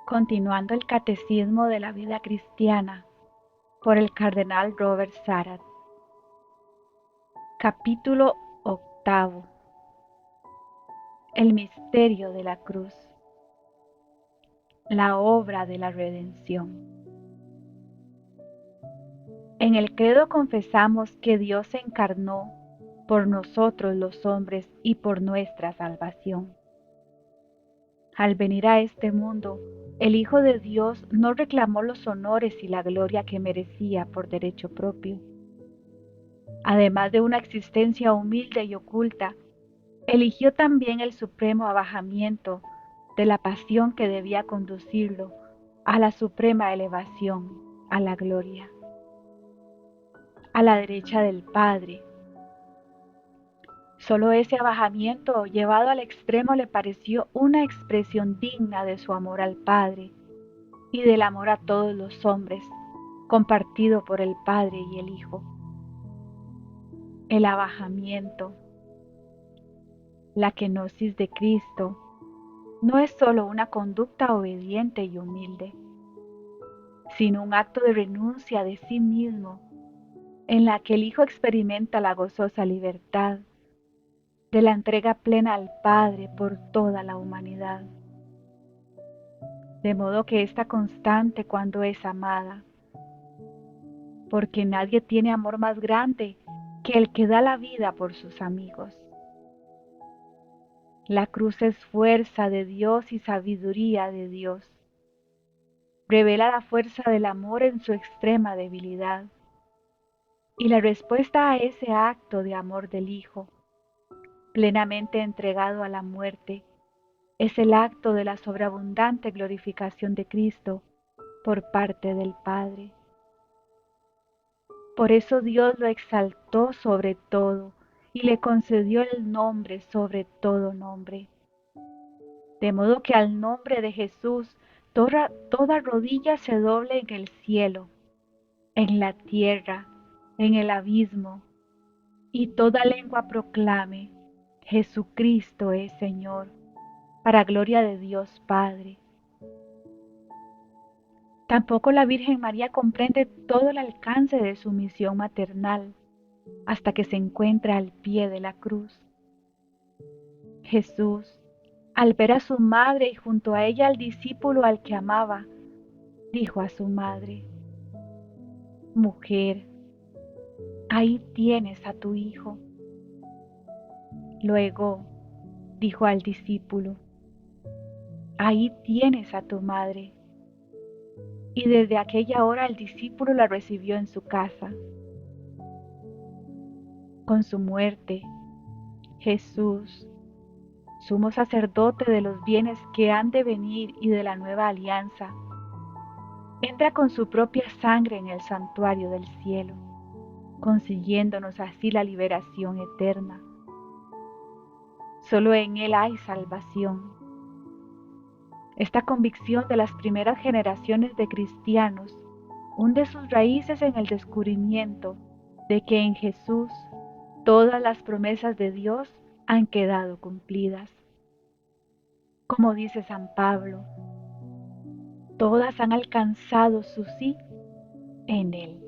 Continuando el Catecismo de la Vida Cristiana por el Cardenal Robert Sarah. Capítulo 8. El misterio de la cruz. La obra de la redención. En el credo confesamos que Dios se encarnó por nosotros los hombres y por nuestra salvación. Al venir a este mundo, el Hijo de Dios no reclamó los honores y la gloria que merecía por derecho propio. Además de una existencia humilde y oculta, eligió también el supremo abajamiento de la pasión que debía conducirlo a la suprema elevación, a la gloria, a la derecha del Padre. Solo ese abajamiento llevado al extremo le pareció una expresión digna de su amor al Padre y del amor a todos los hombres, compartido por el Padre y el Hijo. El abajamiento, la kenosis de Cristo, no es solo una conducta obediente y humilde, sino un acto de renuncia de sí mismo, en la que el Hijo experimenta la gozosa libertad de la entrega plena al Padre por toda la humanidad. De modo que está constante cuando es amada, porque nadie tiene amor más grande que el que da la vida por sus amigos. La cruz es fuerza de Dios y sabiduría de Dios. Revela la fuerza del amor en su extrema debilidad. Y la respuesta a ese acto de amor del Hijo, plenamente entregado a la muerte, es el acto de la sobreabundante glorificación de Cristo por parte del Padre. Por eso Dios lo exaltó sobre todo y le concedió el nombre sobre todo nombre. De modo que al nombre de Jesús toda rodilla se doble en el cielo, en la tierra, en el abismo, y toda lengua proclame: Jesucristo es Señor, para gloria de Dios Padre. Tampoco la Virgen María comprende todo el alcance de su misión maternal hasta que se encuentra al pie de la cruz. Jesús, al ver a su madre y junto a ella al discípulo al que amaba, dijo a su madre: Mujer, ahí tienes a tu hijo. Luego dijo al discípulo: Ahí tienes a tu madre. Y desde aquella hora el discípulo la recibió en su casa. Con su muerte, Jesús, sumo sacerdote de los bienes que han de venir y de la nueva alianza, entra con su propia sangre en el santuario del cielo, consiguiéndonos así la liberación eterna. Solo en Él hay salvación. Esta convicción de las primeras generaciones de cristianos hunde sus raíces en el descubrimiento de que en Jesús todas las promesas de Dios han quedado cumplidas. Como dice San Pablo, todas han alcanzado su sí en Él.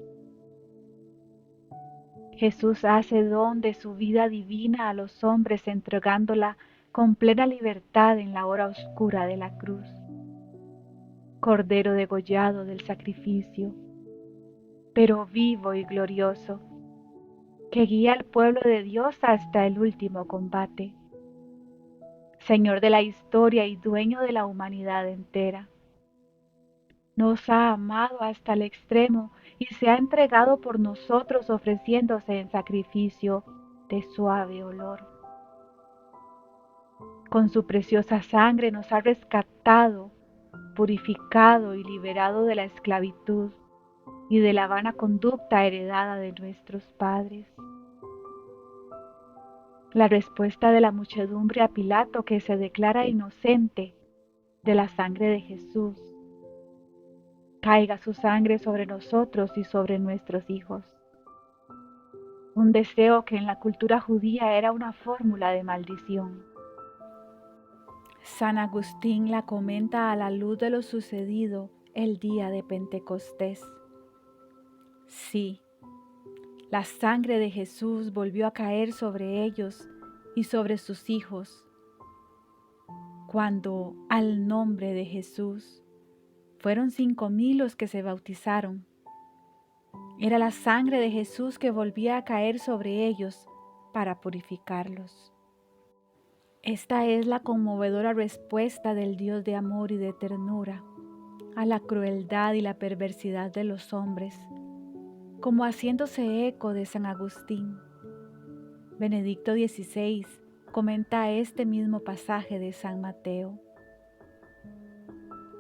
Jesús hace don de su vida divina a los hombres entregándola con plena libertad en la hora oscura de la cruz. Cordero degollado del sacrificio, pero vivo y glorioso, que guía al pueblo de Dios hasta el último combate. Señor de la historia y dueño de la humanidad entera. Nos ha amado hasta el extremo y se ha entregado por nosotros ofreciéndose en sacrificio de suave olor. Con su preciosa sangre nos ha rescatado, purificado y liberado de la esclavitud y de la vana conducta heredada de nuestros padres. La respuesta de la muchedumbre a Pilato, que se declara inocente de la sangre de Jesús, caiga su sangre sobre nosotros y sobre nuestros hijos. Un deseo que en la cultura judía era una fórmula de maldición. San Agustín la comenta a la luz de lo sucedido el día de Pentecostés. Sí, la sangre de Jesús volvió a caer sobre ellos y sobre sus hijos, cuando al nombre de Jesús fueron 5,000 los que se bautizaron. Era la sangre de Jesús que volvía a caer sobre ellos para purificarlos. Esta es la conmovedora respuesta del Dios de amor y de ternura a la crueldad y la perversidad de los hombres, como haciéndose eco de San Agustín. Benedicto XVI comenta este mismo pasaje de San Mateo.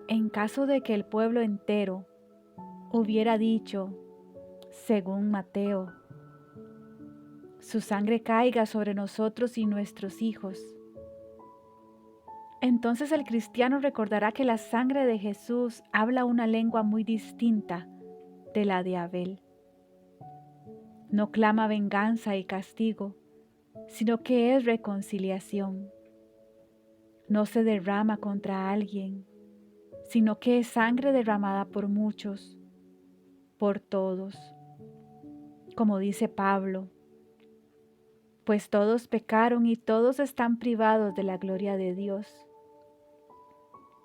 En caso de que el pueblo entero hubiera dicho, según Mateo, su sangre caiga sobre nosotros y nuestros hijos, entonces el cristiano recordará que la sangre de Jesús habla una lengua muy distinta de la de Abel. No clama venganza y castigo, sino que es reconciliación. No se derrama contra alguien, sino que es sangre derramada por muchos, por todos. Como dice Pablo, pues todos pecaron y todos están privados de la gloria de Dios.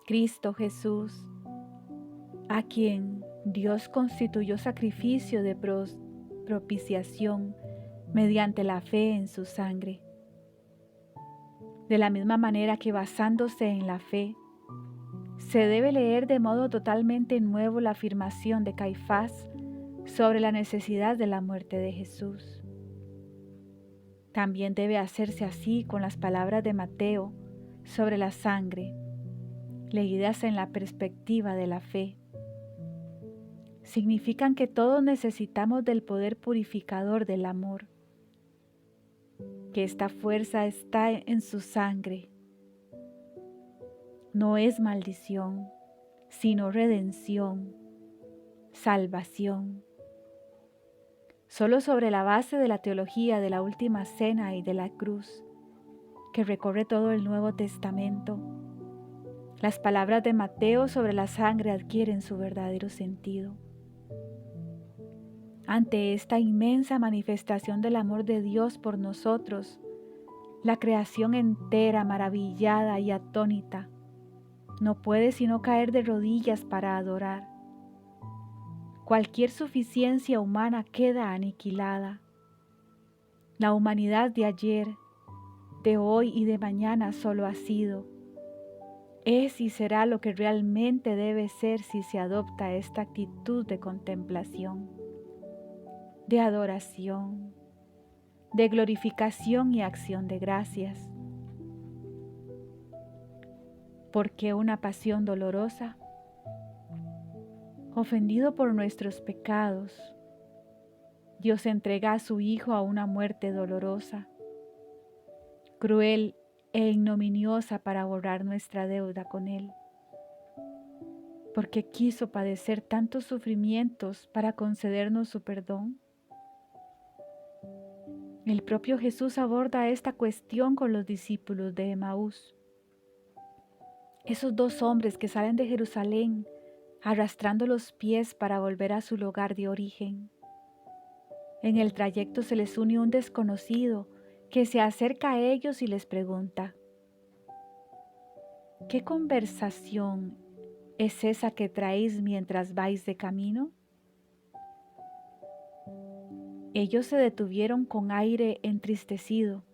Cristo Jesús, a quien Dios constituyó sacrificio de propiciación mediante la fe en su sangre. De la misma manera que basándose en la fe, se debe leer de modo totalmente nuevo la afirmación de Caifás sobre la necesidad de la muerte de Jesús. También debe hacerse así con las palabras de Mateo sobre la sangre, leídas en la perspectiva de la fe. Significan que todos necesitamos del poder purificador del amor, que esta fuerza está en su sangre. No es maldición, sino redención, salvación. Solo sobre la base de la teología de la Última Cena y de la cruz, que recorre todo el Nuevo Testamento, las palabras de Mateo sobre la sangre adquieren su verdadero sentido. Ante esta inmensa manifestación del amor de Dios por nosotros, la creación entera, maravillada y atónita, no puede sino caer de rodillas para adorar. Cualquier suficiencia humana queda aniquilada. La humanidad de ayer, de hoy y de mañana solo ha sido, es y será lo que realmente debe ser si se adopta esta actitud de contemplación, de adoración, de glorificación y acción de gracias. ¿Por qué una pasión dolorosa? Ofendido por nuestros pecados, Dios entrega a su Hijo a una muerte dolorosa, cruel e ignominiosa para borrar nuestra deuda con Él. ¿Por qué quiso padecer tantos sufrimientos para concedernos su perdón? El propio Jesús aborda esta cuestión con los discípulos de Emaús. Esos 2 hombres que salen de Jerusalén arrastrando los pies para volver a su lugar de origen. En el trayecto se les une un desconocido que se acerca a ellos y les pregunta: ¿qué conversación es esa que traéis mientras vais de camino? Ellos se detuvieron con aire entristecido,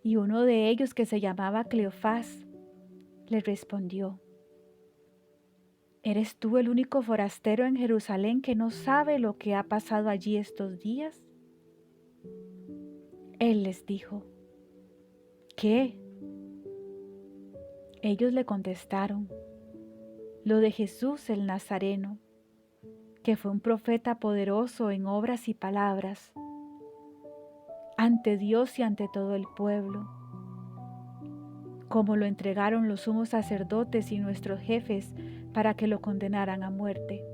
y uno de ellos, que se llamaba Cleofás, le respondió: ¿eres tú el único forastero en Jerusalén que no sabe lo que ha pasado allí estos días? Él les dijo: ¿qué? Ellos le contestaron: lo de Jesús el Nazareno, que fue un profeta poderoso en obras y palabras, ante Dios y ante todo el pueblo. Como lo entregaron los sumos sacerdotes y nuestros jefes para que lo condenaran a muerte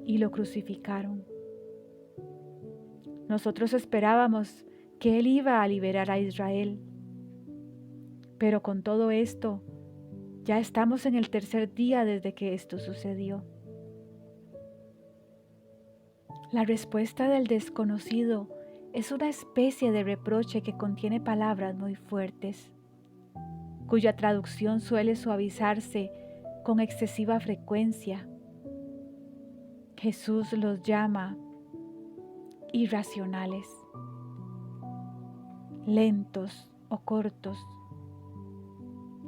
y lo crucificaron. Nosotros esperábamos que Él iba a liberar a Israel, pero con todo esto, ya estamos en el tercer día desde que esto sucedió. La respuesta del desconocido es una especie de reproche que contiene palabras muy fuertes, cuya traducción suele suavizarse con excesiva frecuencia. Jesús los llama irracionales, lentos o cortos,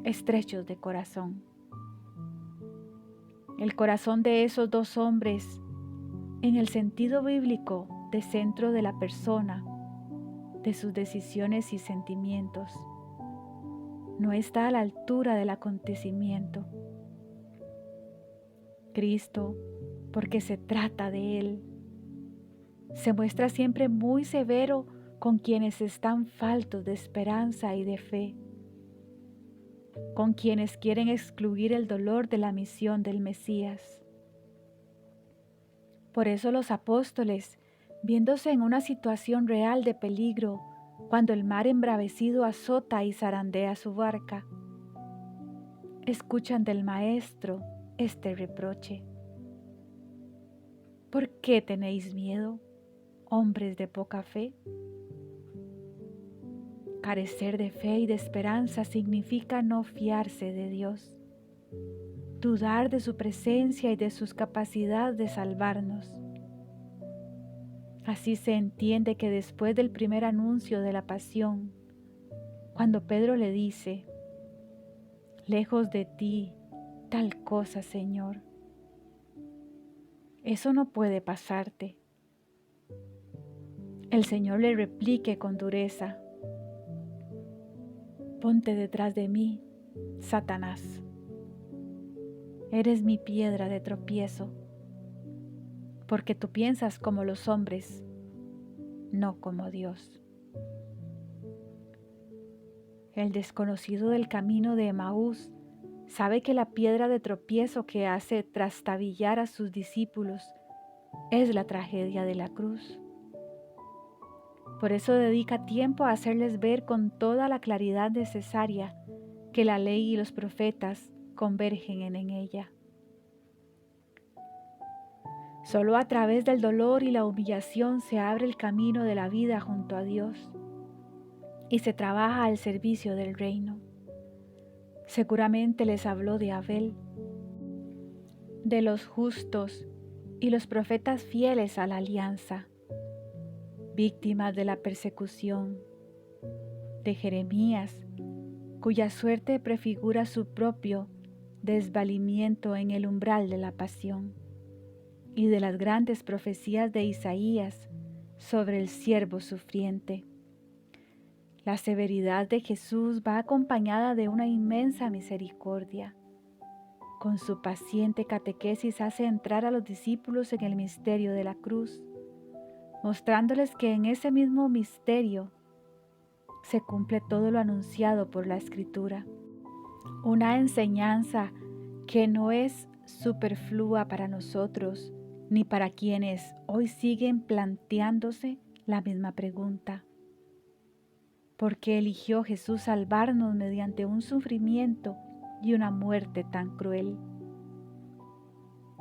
estrechos de corazón. El corazón de esos dos hombres, en el sentido bíblico de centro de la persona, de sus decisiones y sentimientos, no está a la altura del acontecimiento. Cristo, porque se trata de Él, se muestra siempre muy severo con quienes están faltos de esperanza y de fe, con quienes quieren excluir el dolor de la misión del Mesías. Por eso los apóstoles, viéndose en una situación real de peligro, cuando el mar embravecido azota y zarandea su barca, escuchan del Maestro este reproche: ¿por qué tenéis miedo, hombres de poca fe? Carecer de fe y de esperanza significa no fiarse de Dios, dudar de su presencia y de sus capacidades de salvarnos. Así se entiende que después del primer anuncio de la pasión, cuando Pedro le dice: lejos de ti tal cosa, Señor, eso no puede pasarte, el Señor le replique con dureza: ponte detrás de mí, Satanás. Eres mi piedra de tropiezo, porque tú piensas como los hombres, no como Dios. El desconocido del camino de Emaús sabe que la piedra de tropiezo que hace trastabillar a sus discípulos es la tragedia de la cruz. Por eso dedica tiempo a hacerles ver con toda la claridad necesaria que la ley y los profetas convergen en ella. Solo a través del dolor y la humillación se abre el camino de la vida junto a Dios y se trabaja al servicio del reino. Seguramente les habló de Abel, de los justos y los profetas fieles a la alianza, víctimas de la persecución, de Jeremías, cuya suerte prefigura su propio desvalimiento en el umbral de la pasión, y de las grandes profecías de Isaías sobre el siervo sufriente. La severidad de Jesús va acompañada de una inmensa misericordia. Con su paciente catequesis hace entrar a los discípulos en el misterio de la cruz, mostrándoles que en ese mismo misterio se cumple todo lo anunciado por la Escritura. Una enseñanza que no es superflua para nosotros, ni para quienes hoy siguen planteándose la misma pregunta. ¿Por qué eligió Jesús salvarnos mediante un sufrimiento y una muerte tan cruel?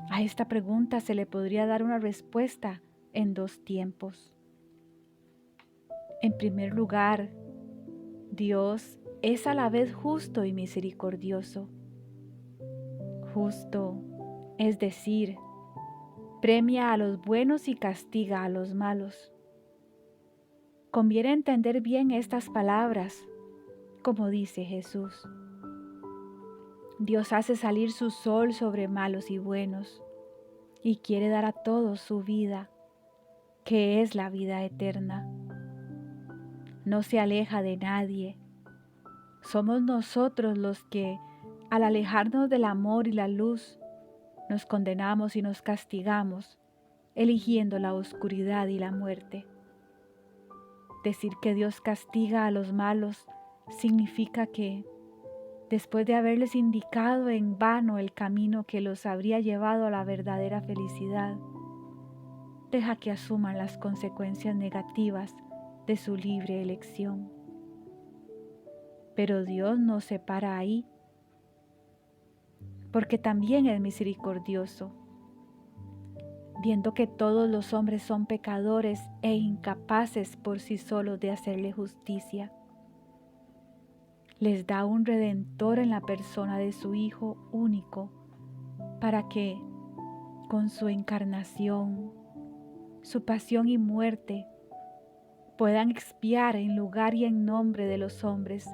A esta pregunta se le podría dar una respuesta en dos tiempos. En primer lugar, Dios es a la vez justo y misericordioso. Justo, es decir, premia a los buenos y castiga a los malos. Conviene entender bien estas palabras, como dice Jesús. Dios hace salir su sol sobre malos y buenos y quiere dar a todos su vida, que es la vida eterna. No se aleja de nadie. Somos nosotros los que, al alejarnos del amor y la luz, nos condenamos y nos castigamos, eligiendo la oscuridad y la muerte. Decir que Dios castiga a los malos significa que, después de haberles indicado en vano el camino que los habría llevado a la verdadera felicidad, deja que asuman las consecuencias negativas de su libre elección. Pero Dios no se para ahí, porque también es misericordioso. Viendo que todos los hombres son pecadores e incapaces por sí solos de hacerle justicia, les da un redentor en la persona de su Hijo único, para que, con su encarnación, su pasión y muerte, puedan expiar en lugar y en nombre de los hombres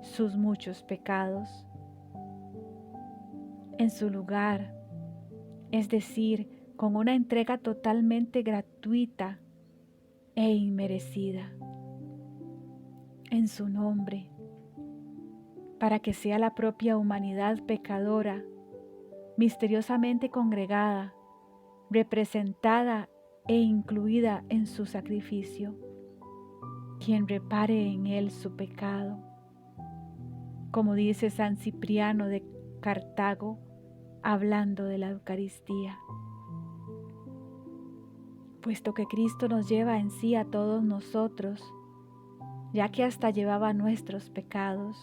sus muchos pecados. En su lugar, es decir, con una entrega totalmente gratuita e inmerecida. En su nombre, para que sea la propia humanidad pecadora, misteriosamente congregada, representada e incluida en su sacrificio, quien repare en él su pecado. Como dice San Cipriano de Cartago, hablando de la Eucaristía. Puesto que Cristo nos lleva en sí a todos nosotros, ya que hasta llevaba nuestros pecados,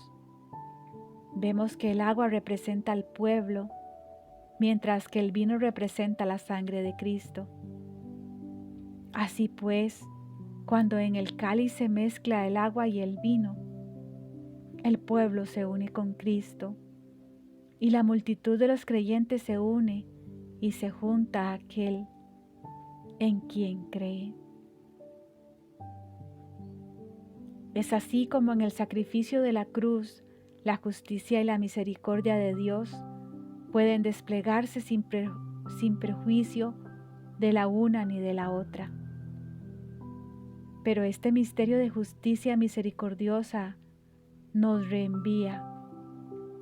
vemos que el agua representa al pueblo, mientras que el vino representa la sangre de Cristo. Así pues, cuando en el cáliz se mezcla el agua y el vino, el pueblo se une con Cristo, y la multitud de los creyentes se une y se junta a aquel en quien cree. Es así como en el sacrificio de la cruz, la justicia y la misericordia de Dios pueden desplegarse sin perjuicio de la una ni de la otra. Pero este misterio de justicia misericordiosa nos reenvía,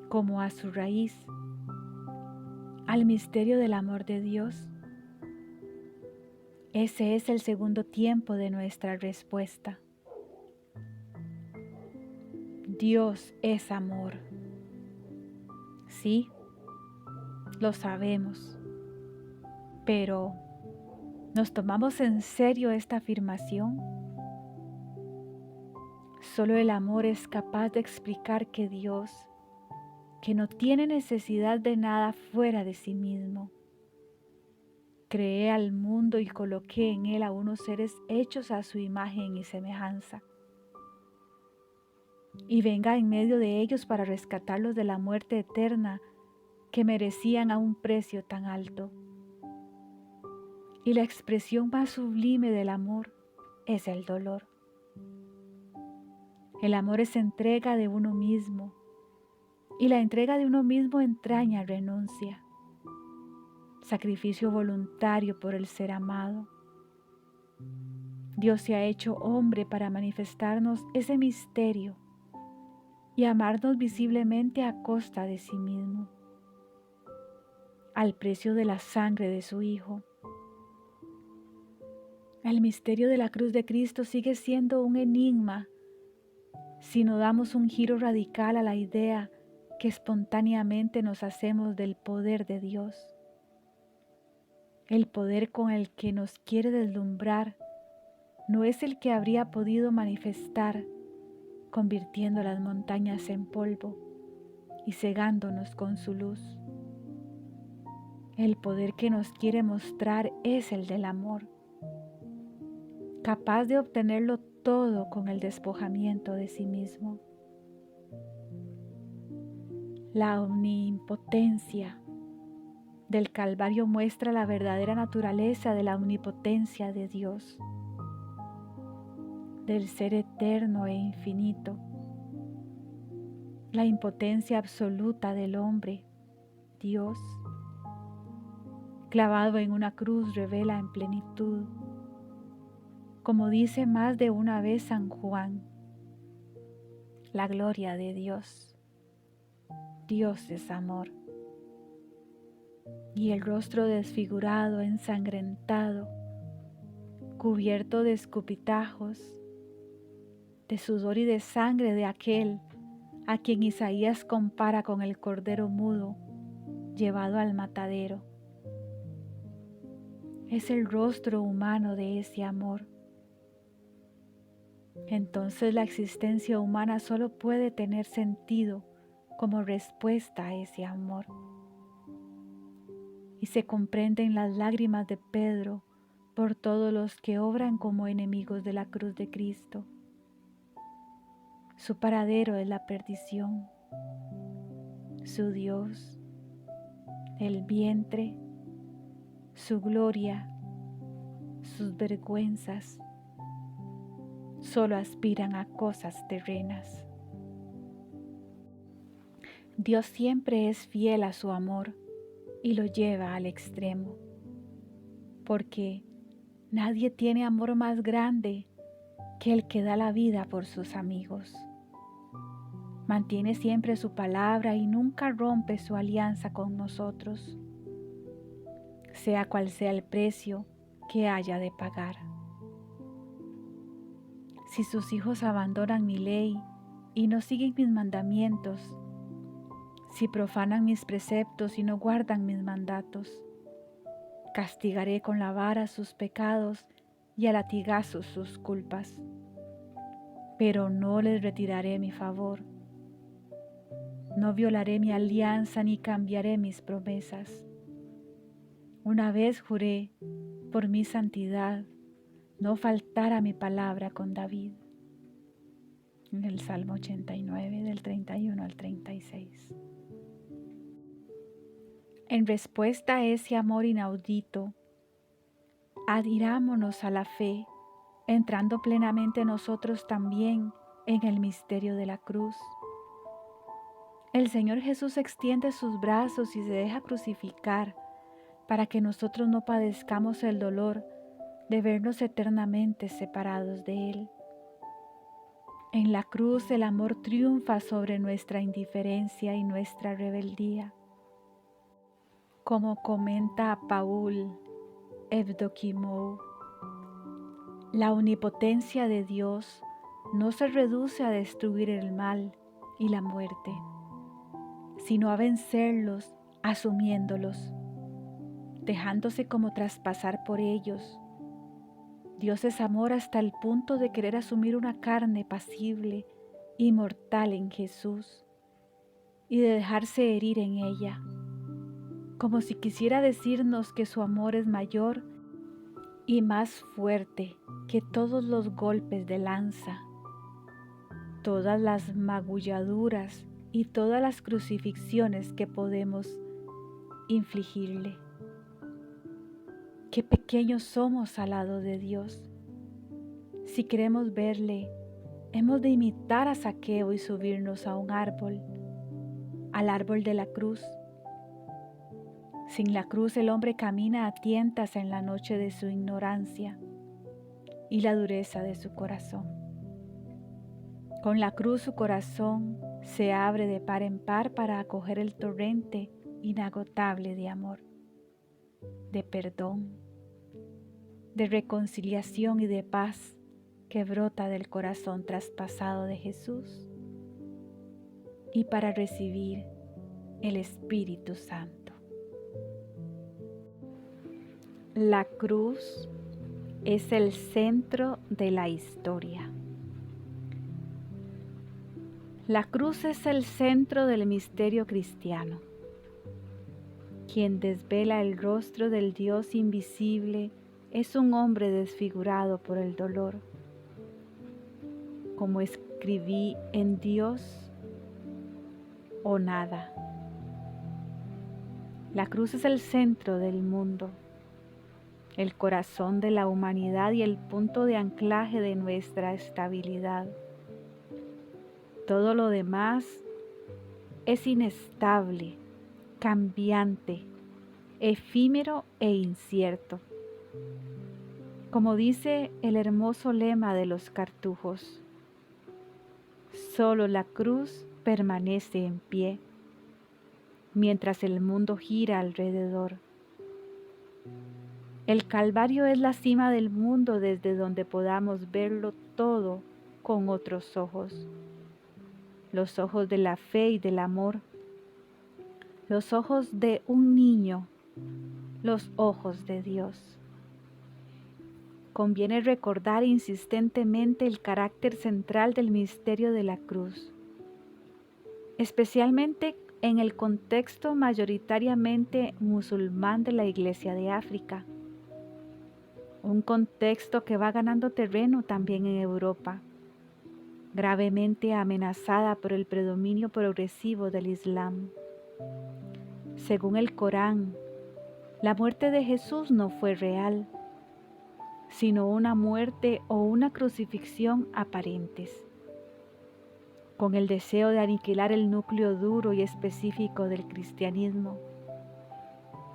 como a su raíz, al misterio del amor de Dios. Ese es el segundo tiempo de nuestra respuesta. Dios es amor. Sí, lo sabemos, pero ¿nos tomamos en serio esta afirmación? Solo el amor es capaz de explicar que Dios, que no tiene necesidad de nada fuera de sí mismo, creé al mundo y coloqué en él a unos seres hechos a su imagen y semejanza, y venga en medio de ellos para rescatarlos de la muerte eterna que merecían a un precio tan alto. Y la expresión más sublime del amor es el dolor. El amor es entrega de uno mismo, y la entrega de uno mismo entraña renuncia, sacrificio voluntario por el ser amado. Dios se ha hecho hombre para manifestarnos ese misterio y amarnos visiblemente a costa de sí mismo, al precio de la sangre de su Hijo. El misterio de la cruz de Cristo sigue siendo un enigma si no damos un giro radical a la idea que espontáneamente nos hacemos del poder de Dios, el poder con el que nos quiere deslumbrar. No es el que habría podido manifestar, convirtiendo las montañas en polvo y cegándonos con su luz. El poder que nos quiere mostrar es el del amor, capaz de obtenerlo todo con el despojamiento de sí mismo. La omnipotencia del Calvario muestra la verdadera naturaleza de la omnipotencia de Dios, del ser eterno e infinito. La impotencia absoluta del hombre, Dios, clavado en una cruz, revela en plenitud, como dice más de una vez San Juan, la gloria de Dios. Dios es amor. Y el rostro desfigurado, ensangrentado, cubierto de escupitajos, de sudor y de sangre de aquel a quien Isaías compara con el cordero mudo llevado al matadero. Es el rostro humano de ese amor. Entonces la existencia humana solo puede tener sentido como respuesta a ese amor. Y se comprenden las lágrimas de Pedro por todos los que obran como enemigos de la cruz de Cristo. Su paradero es la perdición, su Dios, el vientre, su gloria, sus vergüenzas, solo aspiran a cosas terrenas. Dios siempre es fiel a su amor y lo lleva al extremo, porque nadie tiene amor más grande que el que da la vida por sus amigos. Mantiene siempre su palabra y nunca rompe su alianza con nosotros, sea cual sea el precio que haya de pagar. Si sus hijos abandonan mi ley y no siguen mis mandamientos, si profanan mis preceptos y no guardan mis mandatos, castigaré con la vara sus pecados y a latigazos sus culpas, pero no les retiraré mi favor. No violaré mi alianza ni cambiaré mis promesas. Una vez juré por mi santidad no faltar a mi palabra con David. En el Salmo 89 del 31 al 36. En respuesta a ese amor inaudito, adhirámonos a la fe, entrando plenamente nosotros también en el misterio de la cruz. El Señor Jesús extiende sus brazos y se deja crucificar para que nosotros no padezcamos el dolor de vernos eternamente separados de Él. En la cruz el amor triunfa sobre nuestra indiferencia y nuestra rebeldía. Como comenta Paul Evdokimov, la omnipotencia de Dios no se reduce a destruir el mal y la muerte, sino a vencerlos asumiéndolos, dejándose como traspasar por ellos. Dios es amor hasta el punto de querer asumir una carne pasible y mortal en Jesús y de dejarse herir en ella, como si quisiera decirnos que su amor es mayor y más fuerte que todos los golpes de lanza, todas las magulladuras y todas las crucifixiones que podemos infligirle. Qué pequeños somos al lado de Dios. Si queremos verle, hemos de imitar a Zaqueo y subirnos a un árbol, al árbol de la cruz. Sin la cruz el hombre camina a tientas en la noche de su ignorancia y la dureza de su corazón. Con la cruz su corazón se abre de par en par para acoger el torrente inagotable de amor, de perdón, de reconciliación y de paz que brota del corazón traspasado de Jesús, y para recibir el Espíritu Santo. La cruz es el centro de la historia. La cruz es el centro del misterio cristiano. Quien desvela el rostro del Dios invisible es un hombre desfigurado por el dolor. Como escribí en Dios o nada. La cruz es el centro del mundo, el corazón de la humanidad y el punto de anclaje de nuestra estabilidad. Todo lo demás es inestable, cambiante, efímero e incierto. Como dice el hermoso lema de los cartujos, solo la cruz permanece en pie, mientras el mundo gira alrededor. El Calvario es la cima del mundo desde donde podamos verlo todo con otros ojos. los ojos de la fe y del amor, los ojos de un niño, los ojos de Dios. Conviene recordar insistentemente el carácter central del misterio de la cruz, especialmente en el contexto mayoritariamente musulmán de la Iglesia de África, un contexto que va ganando terreno también en Europa, gravemente amenazada por el predominio progresivo del Islam. Según el Corán, la muerte de Jesús no fue real, sino una muerte o una crucifixión aparentes, con el deseo de aniquilar el núcleo duro y específico del cristianismo.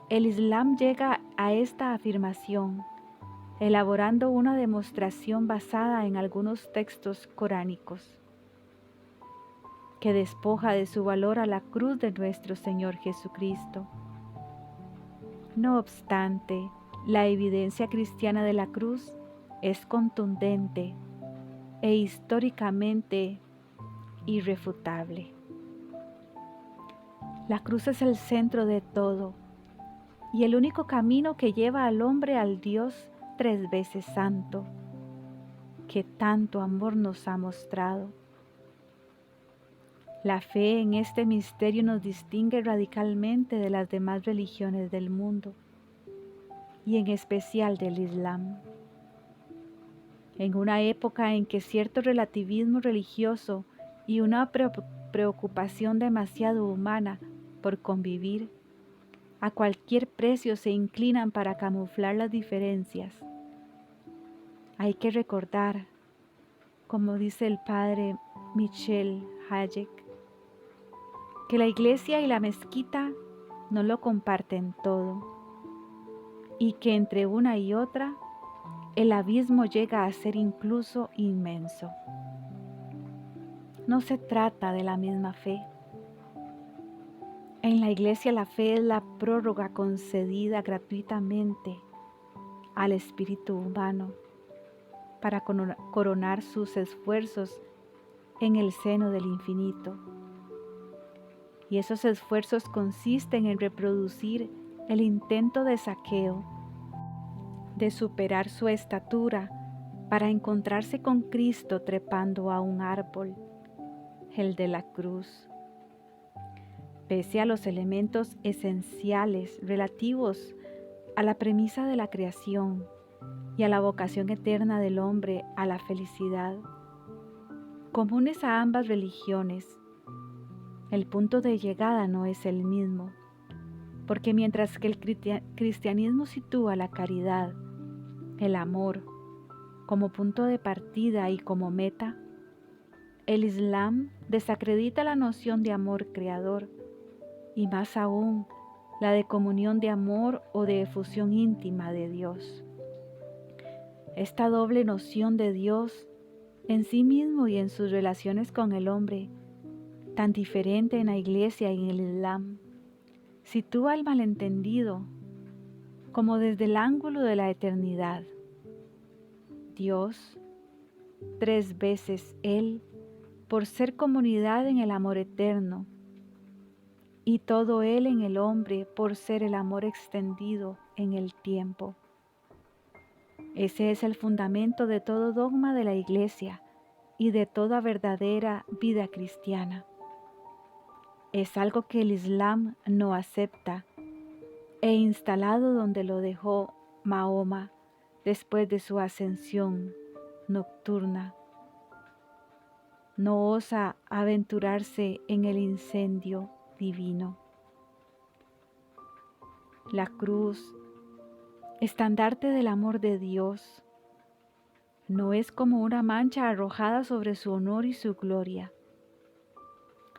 El Islam llega a esta afirmación elaborando una demostración basada en algunos textos coránicos, que despoja de su valor a la cruz de nuestro Señor Jesucristo. No obstante, la evidencia cristiana de la cruz es contundente e históricamente irrefutable. La cruz es el centro de todo y el único camino que lleva al hombre al Dios 3 veces santo, que tanto amor nos ha mostrado. La fe en este misterio nos distingue radicalmente de las demás religiones del mundo, y en especial del Islam. En una época en que cierto relativismo religioso y una preocupación demasiado humana por convivir a cualquier precio se inclinan para camuflar las diferencias, hay que recordar, como dice el padre Michel Hayek, que la iglesia y la mezquita no lo comparten todo y que entre una y otra el abismo llega a ser incluso inmenso. No se trata de la misma fe. En la iglesia la fe es la prórroga concedida gratuitamente al espíritu humano para coronar sus esfuerzos en el seno del infinito. Y esos esfuerzos consisten en reproducir el intento de Zaqueo, de superar su estatura para encontrarse con Cristo trepando a un árbol, el de la cruz. Pese a los elementos esenciales relativos a la premisa de la creación y a la vocación eterna del hombre a la felicidad, comunes a ambas religiones, el punto de llegada no es el mismo, porque mientras que el cristianismo sitúa la caridad, el amor, como punto de partida y como meta, el Islam desacredita la noción de amor creador y más aún la de comunión de amor o de efusión íntima de Dios. Esta doble noción de Dios en sí mismo y en sus relaciones con el hombre, tan diferente en la iglesia y en el Islam, sitúa al malentendido como desde el ángulo de la eternidad. Dios, 3 veces Él, por ser comunidad en el amor eterno, y todo Él en el hombre por ser el amor extendido en el tiempo. Ese es el fundamento de todo dogma de la Iglesia y de toda verdadera vida cristiana. Es algo que el Islam no acepta e instalado donde lo dejó Mahoma después de su ascensión nocturna. No osa aventurarse en el incendio divino. La cruz, estandarte del amor de Dios, no es como una mancha arrojada sobre su honor y su gloria,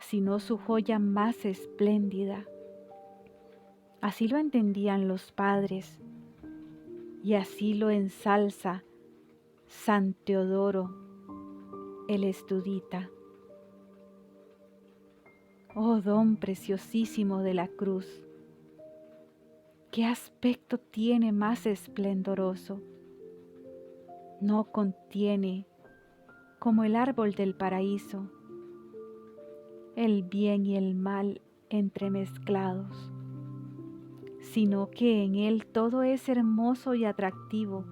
sino su joya más espléndida. Así lo entendían los padres y así lo ensalza San Teodoro el Estudita. Oh don preciosísimo de la cruz, ¿qué aspecto tiene más esplendoroso? No contiene, como el árbol del paraíso, el bien y el mal entremezclados, sino que en él todo es hermoso y atractivo,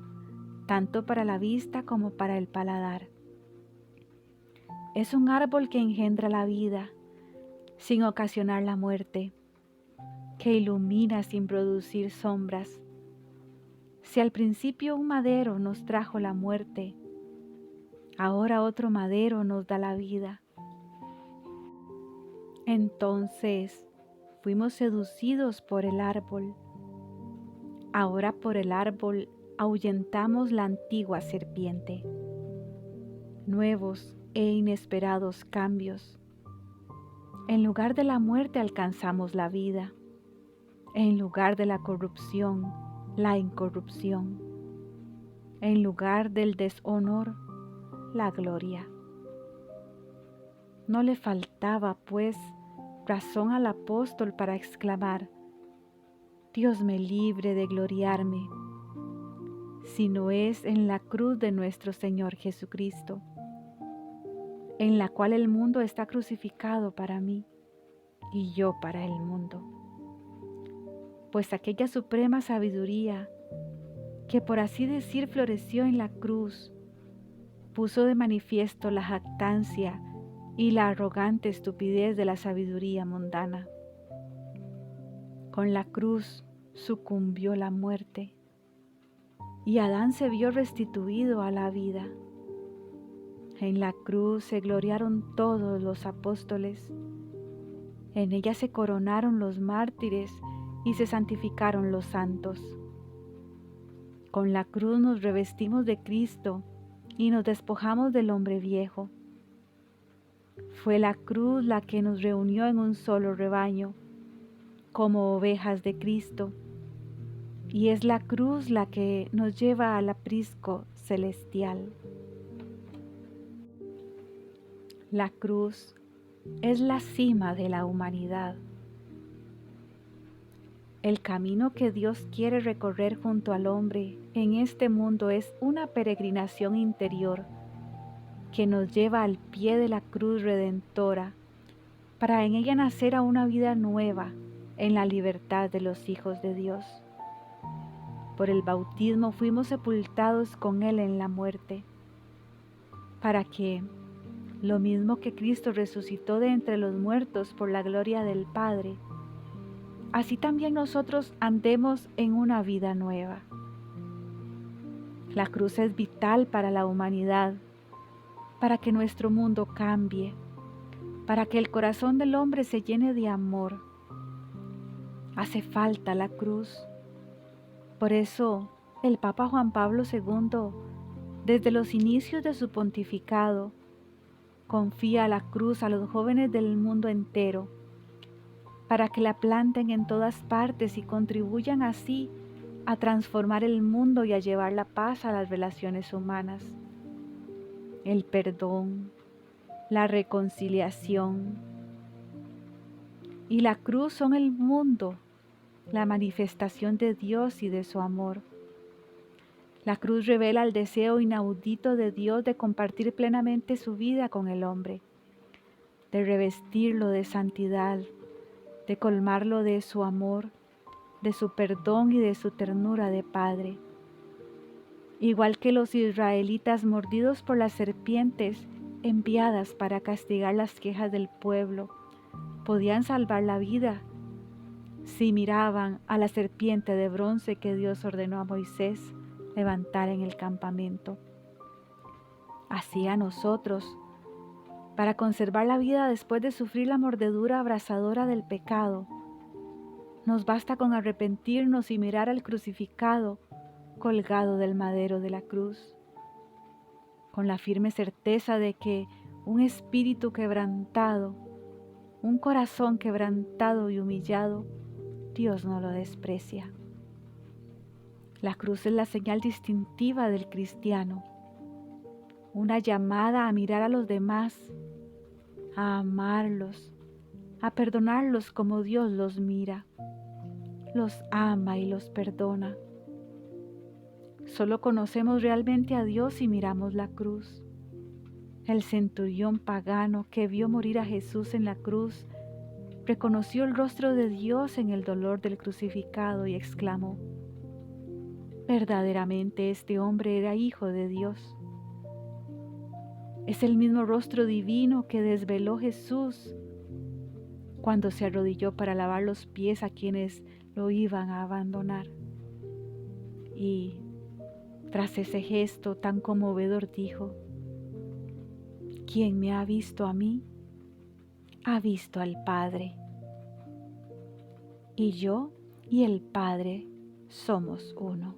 tanto para la vista como para el paladar. Es un árbol que engendra la vida, sin ocasionar la muerte, que ilumina sin producir sombras. Si al principio un madero nos trajo la muerte, ahora otro madero nos da la vida. Entonces fuimos seducidos por el árbol. Ahora por el árbol ahuyentamos la antigua serpiente. Nuevos e inesperados cambios. En lugar de la muerte alcanzamos la vida. En lugar de la corrupción, la incorrupción. En lugar del deshonor, la gloria. No le faltaba, pues, razón al apóstol para exclamar: Dios me libre de gloriarme, si no es en la cruz de nuestro Señor Jesucristo, en la cual el mundo está crucificado para mí y yo para el mundo. Pues aquella suprema sabiduría que, por así decir, floreció en la cruz, puso de manifiesto la jactancia y la arrogante estupidez de la sabiduría mundana. Con la cruz sucumbió la muerte y Adán se vio restituido a la vida. En la cruz se gloriaron todos los apóstoles, en ella se coronaron los mártires y se santificaron los santos. Con la cruz nos revestimos de Cristo y nos despojamos del hombre viejo. Fue la cruz la que nos reunió en un solo rebaño, como ovejas de Cristo, y es la cruz la que nos lleva al aprisco celestial. La cruz es la cima de la humanidad. El camino que Dios quiere recorrer junto al hombre en este mundo es una peregrinación interior que nos lleva al pie de la cruz redentora para en ella nacer a una vida nueva en la libertad de los hijos de Dios. Por el bautismo fuimos sepultados con Él en la muerte, para que, lo mismo que Cristo resucitó de entre los muertos por la gloria del Padre, así también nosotros andemos en una vida nueva. La cruz es vital para la humanidad, para que nuestro mundo cambie, para que el corazón del hombre se llene de amor. Hace falta la cruz. Por eso, el Papa Juan Pablo II, desde los inicios de su pontificado, confía la cruz a los jóvenes del mundo entero, para que la planten en todas partes y contribuyan así a transformar el mundo y a llevar la paz a las relaciones humanas. El perdón, la reconciliación y la cruz son el mundo, la manifestación de Dios y de su amor. La cruz revela el deseo inaudito de Dios de compartir plenamente su vida con el hombre, de revestirlo de santidad, de colmarlo de su amor, de su perdón y de su ternura de Padre. Igual que los israelitas mordidos por las serpientes enviadas para castigar las quejas del pueblo, podían salvar la vida si miraban a la serpiente de bronce que Dios ordenó a Moisés levantar en el campamento. Así a nosotros, para conservar la vida después de sufrir la mordedura abrasadora del pecado, nos basta con arrepentirnos y mirar al crucificado colgado del madero de la cruz, con la firme certeza de que un espíritu quebrantado, un corazón quebrantado y humillado, Dios no lo desprecia. La cruz es la señal distintiva del cristiano, una llamada a mirar a los demás, a amarlos, a perdonarlos como Dios los mira, los ama y los perdona. Solo conocemos realmente a Dios si miramos la cruz. El centurión pagano que vio morir a Jesús en la cruz reconoció el rostro de Dios en el dolor del crucificado y exclamó: verdaderamente este hombre era hijo de Dios. Es el mismo rostro divino que desveló Jesús cuando se arrodilló para lavar los pies a quienes lo iban a abandonar. Y tras ese gesto tan conmovedor dijo: quien me ha visto a mí, ha visto al Padre. Y yo y el Padre somos uno.